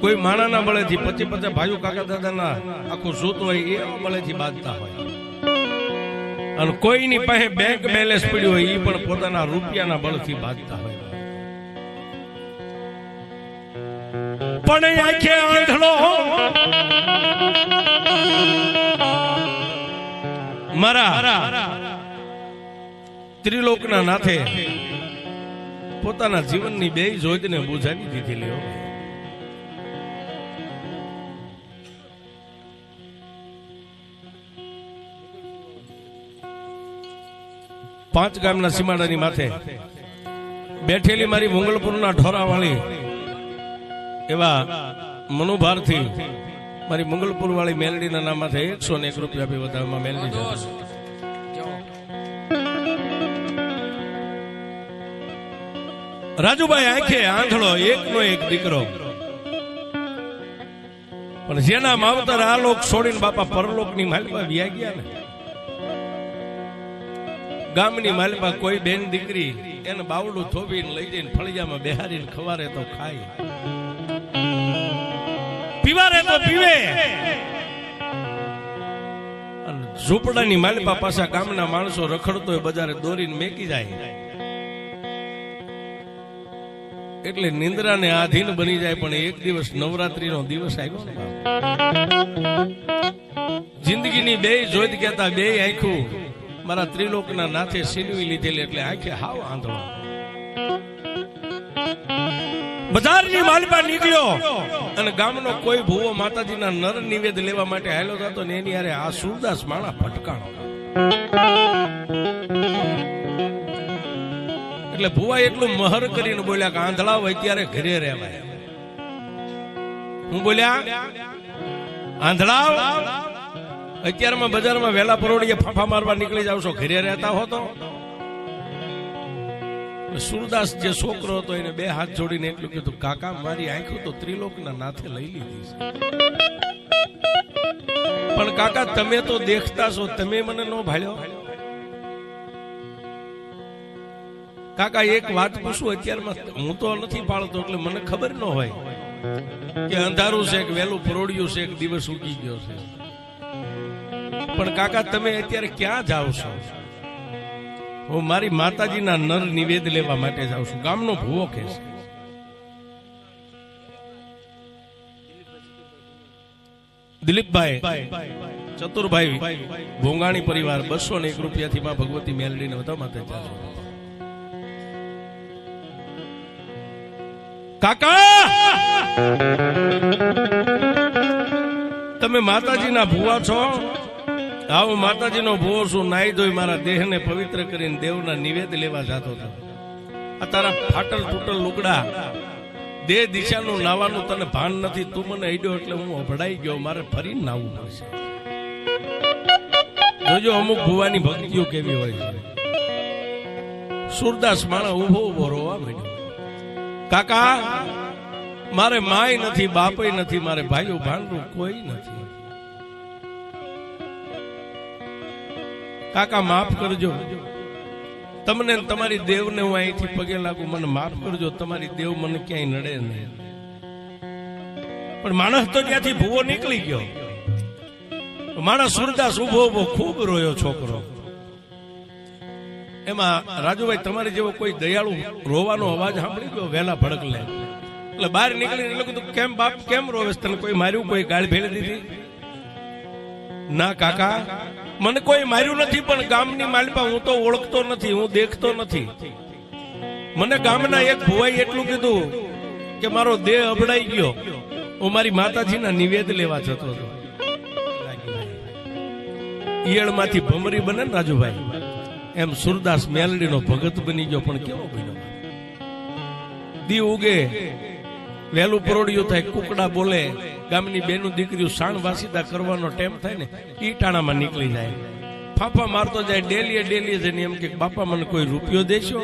કોઈ માણાના બળેથી 25 ભાઈઓ કાકા દાદાના આખું જૂથ હોય એ બળેથી બાંધતા હોય, અને કોઈની પાસે બેંક બેલેન્સ પડ્યું હોય એ પણ પોતાના રૂપિયાના બળથી બાંધતા હોય. પણ આંખે આંધળો મારા ત્રિલોકના નાથે પોતાના જીવનની બે જોતને બુઝાવી દીધેલી. પાંચ ગામના સીમાડાની માથે બેઠેલી મારી મંગલપુરના ઢોરાવાળી એવા મનોભારથી મારી મંગલપુર વાળી મેલડીના નામ માથે 101 રૂપિયા આપી વધારવામાં મેલડી જશે. રાજુભાઈ આંખે આંધળો એકનો એક દીકરો, પણ જેના માવતર આ લોક છોડીને બાપા પરલોકની માલપા વ્યા ગયા ને, ગામની માલપા કોઈ બેન દીકરી એને બાવડું થોભીને લઈ જઈને ફળિયામાં બેહારીને ખવારે તો ખાય, પીવારે તો પીવે, અને ઝૂંપડાની માલપા પાછા ગામના માણસો રખડતો બજારે દોરીને મેકી જાય એટલે નિંદ્રાને આધીન બની જાય. પણ એક દિવસ નવરાત્રીનો દિવસ આવ્યો, જિંદગીની બે જોત કહેતા બે આંખું મારા ત્રિલોકના નાથે સીનવી લીધેલી, એટલે આંખે હાવ આંધળો બજારની માલપા નીકળ્યો અને ગામનો કોઈ ભૂવો માતાજીના નર નિવેદ લેવા માટે હાલ્યો થતો ને એની હારે આ સુરદાસ માણા ભટકાણો. એટલે ભુવા એટલું મહર કરીને બોલ્યા કે આંધળા હોય ત્યારે ઘરે રહેવાય. હું બોલ્યા આંધળા અત્યારમાં બજારમાં વેલા પરોડીએ ફાફા મારવા નીકળી જાવ છો, ઘરે રહેતા હો તો. સુરદાસ જે છોકરો હતો એને બે હાથ જોડીને એટલું કીધું, કાકા મારી આંખો તો ત્રિલોકના નાથે લઈ લીધી છે, પણ કાકા તમે તો દેખતા છો, તમે મને નો ભાળ્યો. કાકા એક વાત પૂછું, અત્યારમાં હું તો નથી પાળતો એટલે મને ખબર ન હોય કે અંધારું છે કે વહેલું પરોડ્યું છે કે દિવસ ઉગી ગયો છે, પણ કાકા તમે અત્યારે ક્યાં જાવ છો? હું મારી માતાજીના નર નિવેદ લેવા માટે જાઉં છું. ગામનો ભૂવો કે છે. દિલીપભાઈ ચતુરભાઈ ભોંગાણી પરિવાર 201 રૂપિયાથી માં ભગવતી મેલડીને બધા માથે ચાલો. કાકા તમે માતાજીના ભૂવા છો? આવો માતાજીનો ભૂવો છું, નાઈ ધોઈ મારા દેહને પવિત્ર કરીને દેવના નિવેદ લેવા જતો હતો. આ તારા ફાટલ તૂટલ લુગડા, દેહ દિશાનું નાવાનું તને ભાન નથી. તું મને અડ્યો એટલે હું અભડાઈ ગયો, મારે ફરીને નાવું પડશે. જોજો અમુક ભૂવાની ભક્તિઓ કેવી હોય છે. સુરદાસ માણા ઉભો ઉભો રોવા માંડ્યો. કાકા મારે માય નથી, બાપય નથી, મારે ભાઈઓ ભાંડું કોઈ નથી. કાકા માફ કરજો, તમને તમારી દેવને હું અહીંથી પગે લાગુ, મને માફ કરજો. તમારી દેવ મને ક્યાંય નડે નહીં. પણ માણસ તો ત્યાંથી ભૂવો નીકળી ગયો. માણસ સુરદાસ ઉભો ઉભો ખૂબ રોયો છોકરો. એમાં રાજુભાઈ તમારે જેવો કોઈ દયાળુ રોવાનો અવાજ સાંભળી ગયો વહેલા ભડકલે એટલે બહાર નીકળીને એટલે કીધું, કેમ બાપ કેમ રોવેશ? તને કોઈ માર્યું, કોઈ ગાળ ભેળી દીધી? ના કાકા મને કોઈ માર્યું નથી, પણ ગામની માલપા હું તો ઓળખતો નથી, હું દેખતો નથી. મને ગામના એક ભુવાઈ એટલું કીધું કે મારો દેહ અબડાઈ ગયો, હું મારી માતાજીના નિવેદ લેવા જતો હતો. ઈયળમાંથી ભમરી બને ને રાજુભાઈ, એમ સુરદાસ મેલડીનો ભગત બની ગયો. પણ કેવો બન્યો? દી ઉગે, વહેલું પરોડિયું થાય, કુકડા બોલે, ગામની બેનું દીકરીઓ શાણ વાસીદા કરવાનો ટાઈમ થાય ને ઈ ટાણામાં નીકળી જાય, ફાફા મારતો જાય. ડેલીએ જઈને એમ કે બાપા મને કોઈ રૂપિયો દેશો,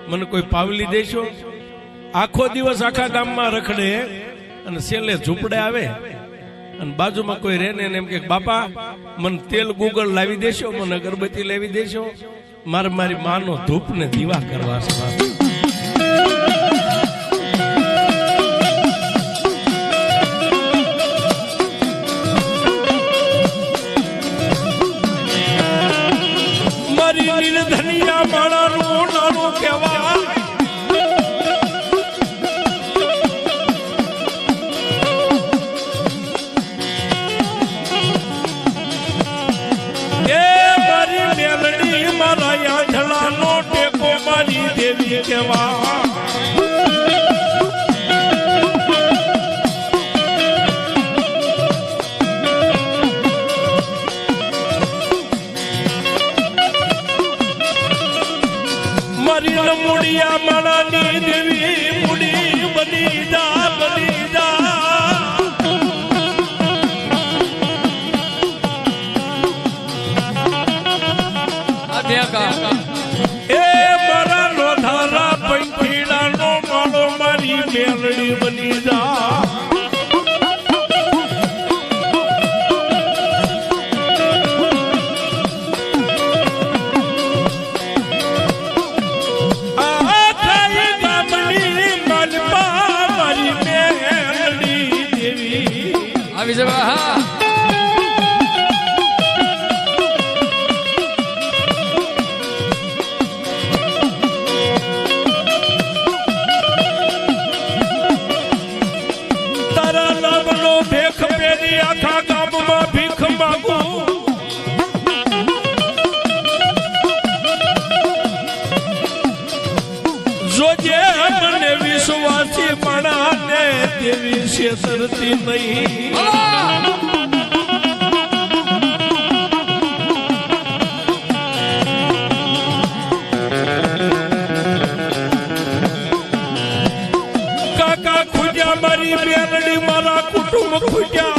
મને કોઈ પાવલી દેશો. આખો દિવસ આખા ગામમાં રખડે અને છેલ્લે ઝૂંપડે આવે અને બાજુમાં કોઈ રહે ને એમ કે બાપા મને તેલ ગુગળ લાવી દેશો, મને અગરબત્તી લાવી દેશો, મારે મારી માનો ધૂપ ને દીવા કરવા છે. બની જા બની જા એ મારા લોધારા પંખીડાનો માળો મારી મેલડી બની જા આખા ગામમાં ભીખ માંગુ જોજે મને વિશ્વાસી માણાને દેવી શેતરતી નહીં કાકા ખુજ્યા મારી બેનડી મારા કુટુંબ ખુજ્યા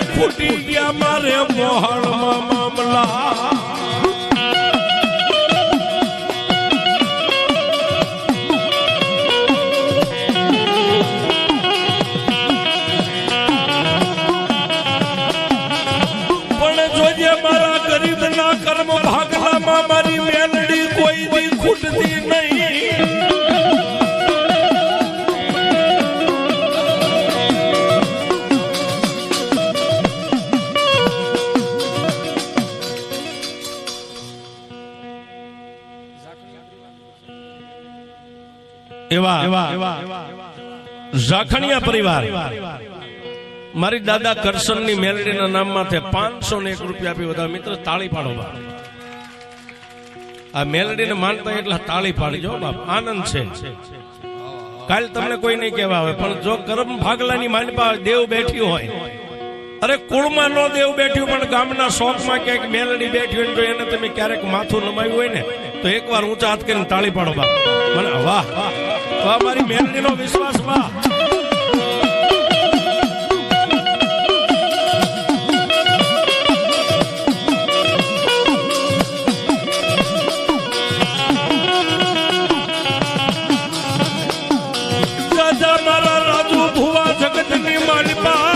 ફૂટી ગયા મારે મોહળમાં મામલા પણ જોજે મારા ગરીબના કર્મ ભાગલામાં મારી મેલડી કોઈ દી ખૂટતી નહીં ઝાખણિયા પરિવાર મારી દાદા કરશનની મેલડીના નામમાં 501 રૂપિયા આપી બધા મિત્ર તાળી પાડો બાપ આ મેલડીને માનતા એટલા તાળી પાડજો બાપ આનંદ છે કાલ તમને કોઈ નહીં કહેવા આવે પણ જો કરમ ભાગલાની માનપા દેવ બેઠી હોય અરે કુળમાં નો દેવ બેઠ્યું પણ ગામના શોખમાં ક્યાંક મેલડી બેઠી હોય તો એને તમે ક્યારેક માથું નમાવ્યું હોય ને તો એકવાર ઊંચા હાથ કરીને તાળી પાડો બાપ મને વાહ વાહ મારી મેલડીનો વિશ્વાસ વાહ દાદા મારા રાજુ ભુવા જગતની માલિપા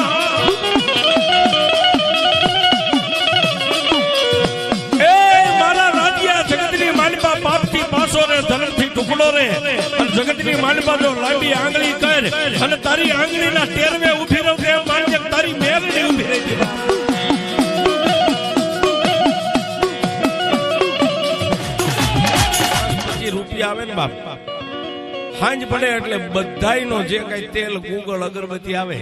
એ મારા રાજ્યા જગતની માલિપા બાપથી પાસો રે ધનથી ટુકડો રે જગતની માલિપા જો લાંબી આંગળી કર અને તારી આંગળીના ટેરવે ઉભી રહો કે માનજે તારી મેલડી ઉભી રહી પછી રૂપિયા આવે ને બાપ હાંજ પડે એટલે બધાયનો જે કઈ તેલ ગુગળ અગરબત્તી આવે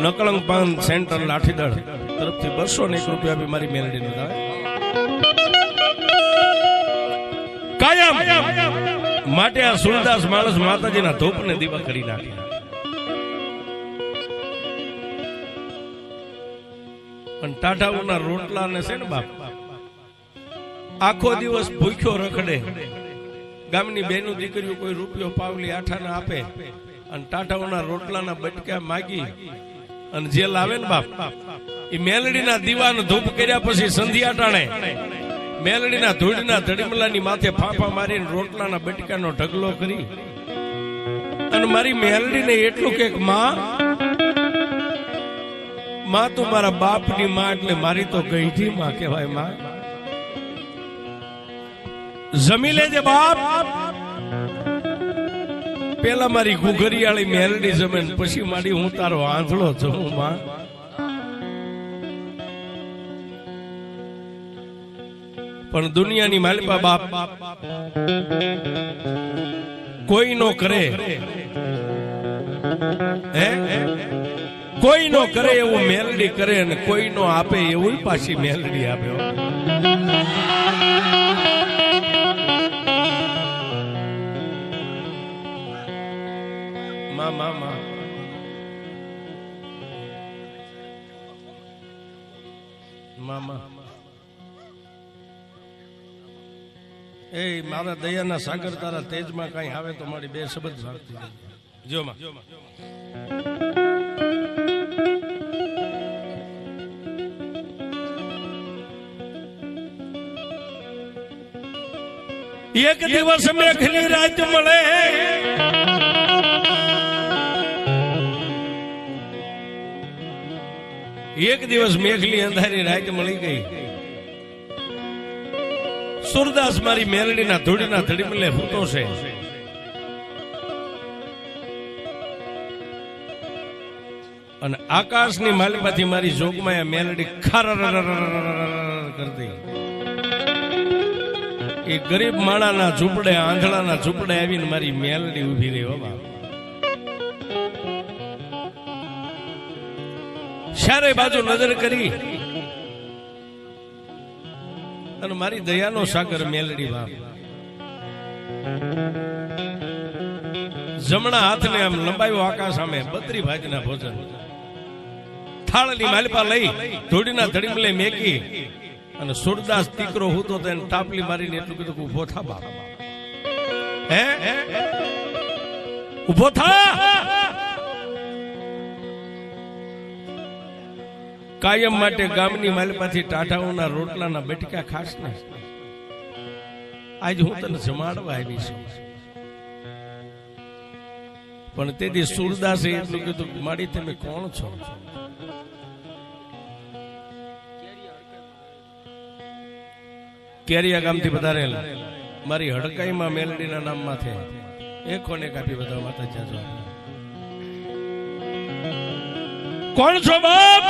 નકળંગ પાન સેન્ટર લાઠીદળ તરફથી 201 રૂપિયા આપી મારી મેલડીને કાયમ માટે આ સુરદાસ માણસ માતાજીના ધૂપને દીવા કરી નાખી પણ ટાઢાઓના રોટલા ને છે ને બાપ આખો દિવસ ભૂખ્યો રખડે ગામની બેનો દીકરીઓ કોઈ રૂપિયો પાવલી આઠાના આપે અને ટાઢાઓના રોટલાના બટકા માગી અને જે લાવે ને બાપ એ મેલડીના દીવાનો ધૂપ કર્યા પછી સંધ્યા ટાણે મેલડીના ધૂળના ધડીમલાની માથે ફાંફા મારીને રોટલાના બટકાનો ઢગલો કરી અને મારી મેલડીને એટલું કે માં તું મારા બાપની માં એટલે મારી તો ગઈઢી માં કહેવાય માં જમી લેજે બાપ પેલા મારી ઘુઘરિયાળી મેલડી જમે પછી મારી હું તારો આંધળો છું માં પણ દુનિયાની માલિપા બાપ કોઈ નો કરે કોઈ નો કરે એવું મેલડી કરે અને કોઈ નો આપે એવું પાછી મેલડી આપે માં માં માં મામા એ મારા દયાના સાગર તારા તેજમાં કઈ આવે તો મારી બે શબ્દ સાંભળી જો માં એક દિવસ મેઘની રાત મળે એક દિવસ મેઘલી અંધારી રાત મળી ગઈ સુરદાસ મારી મેલડીના ધૂળીના ધડીમલે હૂતો છે અને આકાશની માલિકાથી મારી જોગમાં મેલડી ખાર કરતી એ ગરીબ માણાના ઝૂંપડે આંધળાના ઝૂંપડે આવીને મારી મેલડી ઉભી રહી બાબા ચારે બાજુ નજર કરી અને મારી દયાનો સાગર મેલડી બાપ જમણા હાથને આમ લંબાવ્યો આકાશ સામે 32 ભાગના ભોજન થાળની માલપા લઈ ધૂળીના ધડીમલે મેકી અને સુરદાસ દીકરો હું તો તેને તાપલી મારીને એટલું કીધું ઉભો થા બાપ હે ઉભો થા કાયમ માટે ગામની માલપાથી ટાઢાઓના રોટલાના બેટકા ખાસ ને આજ હું તને જમાડવા આવી છું પણ તેથી સુરદાસે એટલું કીધું માડી તમે કોણ છો કેરિયા ગામથી વધારેલ મારી હડકાઈમાં મેલડીના નામમાં છે એક કોને કાપી બધા માતા જાજો કોણ છો બાપ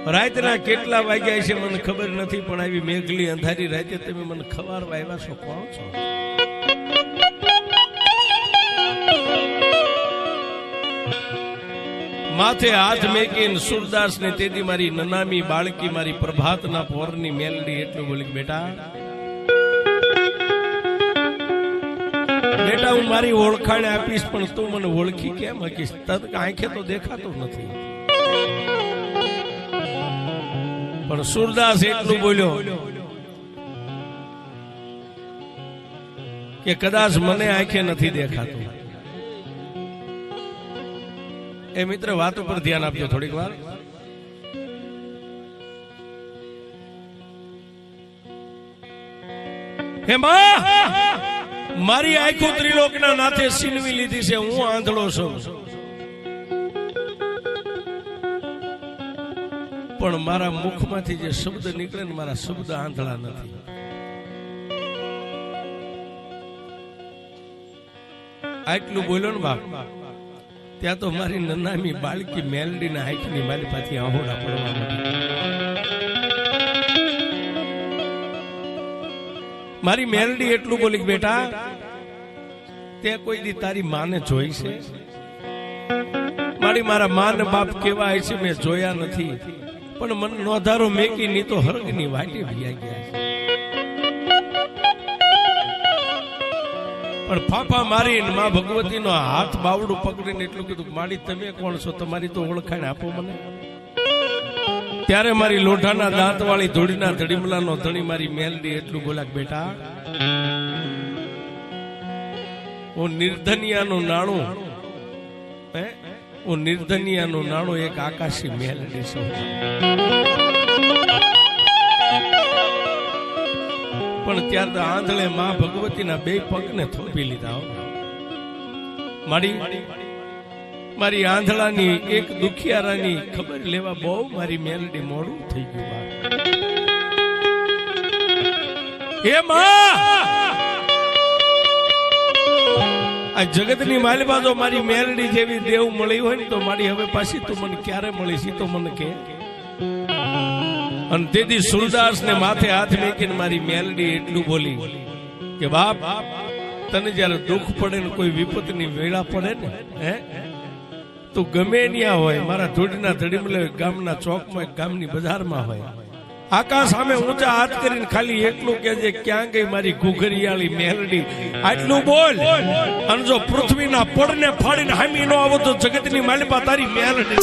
રાતના કેટલા વાગ્યા છે મને ખબર નથી પણ આવી મેઘલી અંધારી રાતે તમે મને ખવારવા આવ્યા છો કોણ છો માથે હાથ મેકીને સુરદાસ ને તેદી મારી નનામી બાળકી મારી પ્રભાતના પોરની મેલડી એટલું બોલી બેટા બેટા હું મારી ઓળખાણ આપીશ પણ તું મને ઓળખી કેમ હકીશ આંખે તો દેખાતો નથી પણ સુરદાસ એટલું બોલ્યો કે કદાચ મને આંખે નથી દેખાતું એ મિત્ર વાત ઉપર ધ્યાન આપજો થોડીક વાર હે માં મારી આંખો ત્રિલોકના નાથે છીનવી લીધી છે હું આંધળો છું પણ મારા મુખમાંથી જે શબ્દ નીકળે ને મારા શબ્દ આંધળા નથી આટલું બોલ્યો ને બાપ ત્યાં તો મારી નનામી બાળકી મેલડીના આંખની મારી પાછી આહોડા પડવા મારી મેલડી એટલું બોલી બેટા તે કોઈ દી તારી માને જોઈ છે મારા માન બાપ કેવા છે મેં જોયા નથી પણ મન નોધારો મેકી ની તો હરગની વાટે ભિયા ગયા પણ ફાફા મારીને માં ભગવતીનો હાથ બાવડું પકડીને એટલું કીધું માડી તમે કોણ છો તમારી તો ઓળખાણ આપો મને ત્યારે મારી લોઢાના દાંત વાળી ધૂળીના ધડીમલાનો ધણી મારી મેલડી એટલું બોલાક બેટા હું નિર્ધનિયાનું નાણું હું નિર્ધનિયાનું નાણું એક આકાશી મેલડી છું પણ ત્યાર તો આંધળે માં ભગવતીના બે પગને થોપી લીધા મારી આંધળાની એક દુખિયારાની ખબર લેવા બહુ મારી મેલડી મોડું થઈ ગયું હે માં આ જગતની માલિકા જો મારી મેલડી જેવી દેવ મળી હોય ને તો મારી હવે પાછી તું મને ક્યારે મળીશ તો મને કે અને તેથી સુરદાસ ને માથે હાથ મેકીને મારી મેલડી એટલું બોલી કે બાપ તને જયારે દુઃખ પડે ને કોઈ વિપતની વેળા પડે ને હે તો ગમે ત્યાં હોય મારા ધૂળના ધડીમલે ગામના ચોકમાં ગામની બજારમાં હોય આકાશ સામે ઊંચા હાથ કરીને ખાલી એટલું કે જે ક્યાં ગઈ મારી ઘુઘરિયાળી મેલડી આટલું બોલ. અને જો પૃથ્વીના પડને ફાડીને હામી નો આવો તો જગતની માલિકા તારી મેલડી.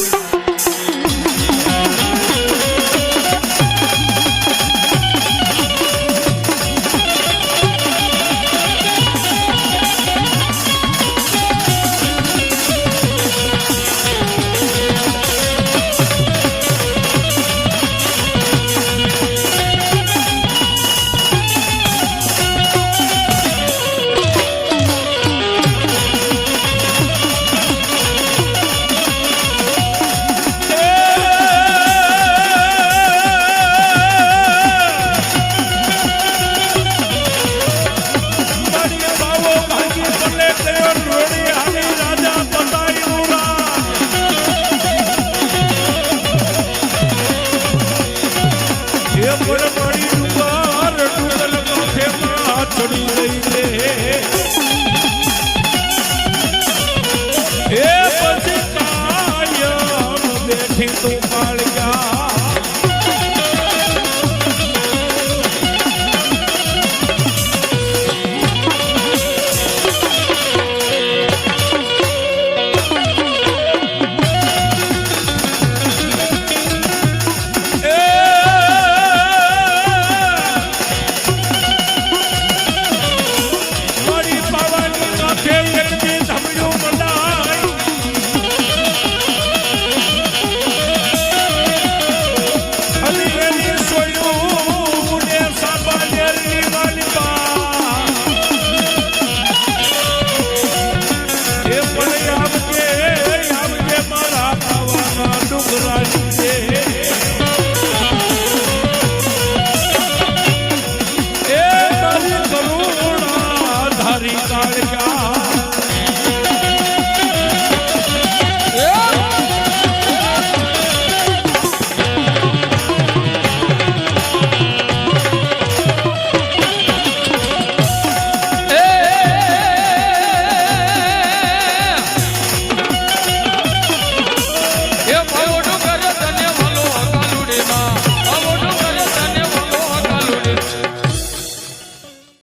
તું